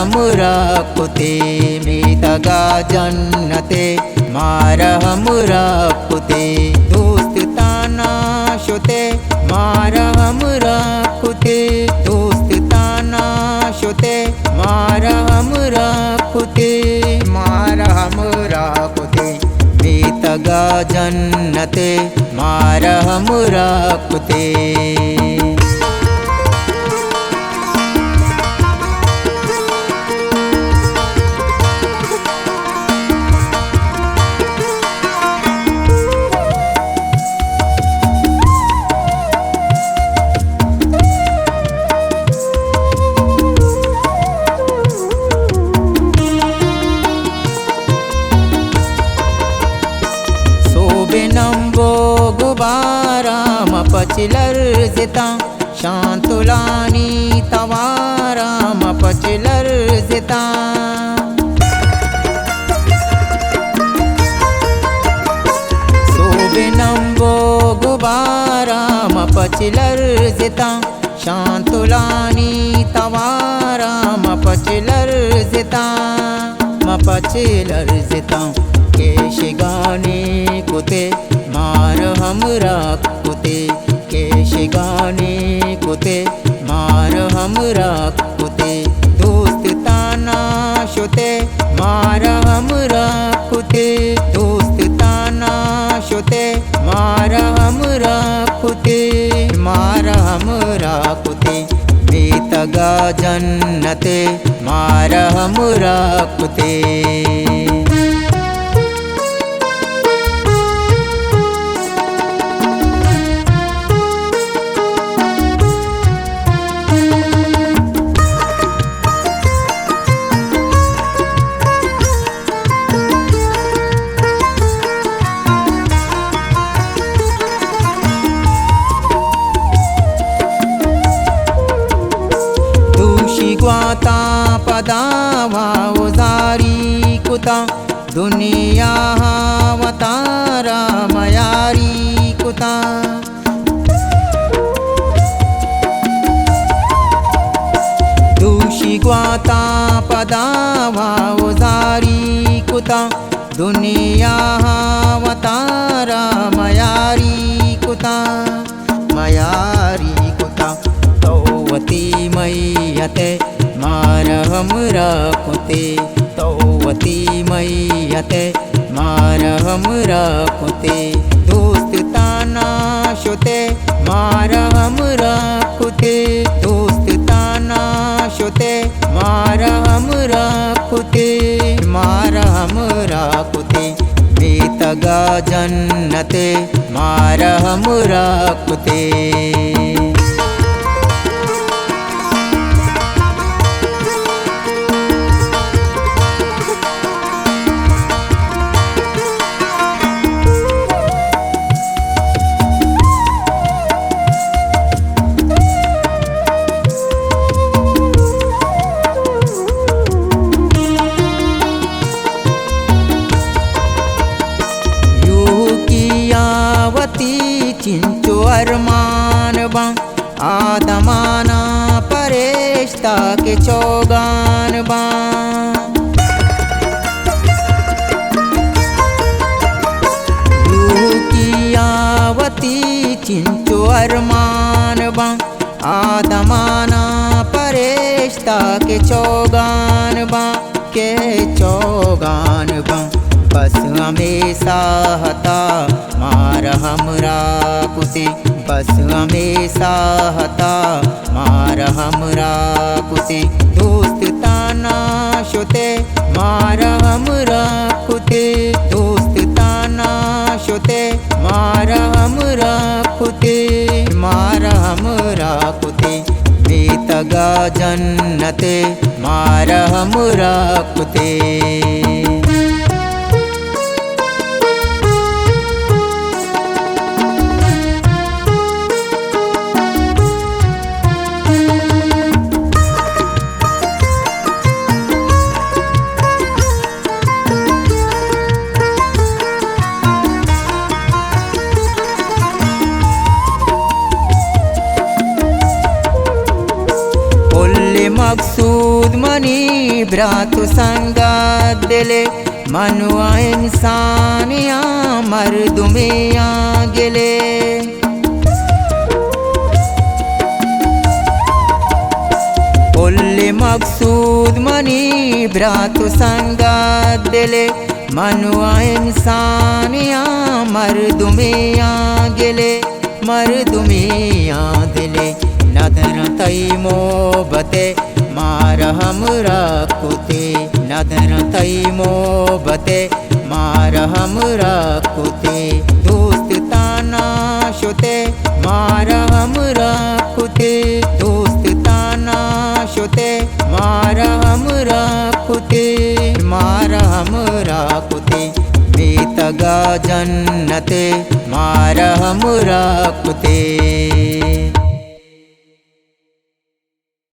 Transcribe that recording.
marhamurakuti mitaga jannate marhamurakuti dostana shote marhamurakuti dostana shote marhamurakuti mitaga jannate marhamurakuti पचिलर्जिता शांतुलानी तवाराम पचिलर्जिता सोबिनम्बो गुबाराम पचिलर्जिता शांतुलानी तवाराम पचिलर्जिता मपचिलर्जिता केशिगानी कुते मारहमराकुते केशिगानी कुते मारहमराकुते दोस्ताना शुते मारहमराकुते दोस्ताना शुते मारहमराकुते मारहमराकुते मीतगा जन्नते मारहमराकुते ग्वाता पदावा उजारी कुता दुनिया वतारा मयारी कुता दूषी ग्वाता पदावा उजारी कुता दुनिया वतारा मयारी कुता तौवती मय्यते मारहमराकुते तौवती मय्यते मारहमराकुते दोस्ताना शुते मारहमराकुते दोस्ताना शुते मारहमराकुते मारहमराकुते मीतगा जन्नते मारहमराकुते चिंचो अरमान बा आदमाना परेश्ता के चौगान बा आवती चिंचो अरमान बा आदमाना परेश्ता के चौगान बा बस हमेशा हता मारहमराकुते बस हमेशा हता मारहमराकुते दोस्ताना शुते मारहमराकुते दोस्ताना शुते मारहमराकुते मारहमराकुते मीतगा जन्नते मारहमराकुते मकसूद मनी भ्रातु संगत दिले मनुआ इंसानिया मर्दुमिया गेले कुल्ली मकसूद मनी भ्रातु संगत दिले मनुआ इंसानिया मर्दुमिया गेले मर्दुमिया दिले नदर तई मोहबते मार हमरा कुते नदर तई मोहबते मार हमरा कुते दोस्त ताना शुते मार हमरा कुते दोस्त ताना शुते मार हमरा कुते मार हमरा कुते बेतगा जन्नते मार हमरा कुते।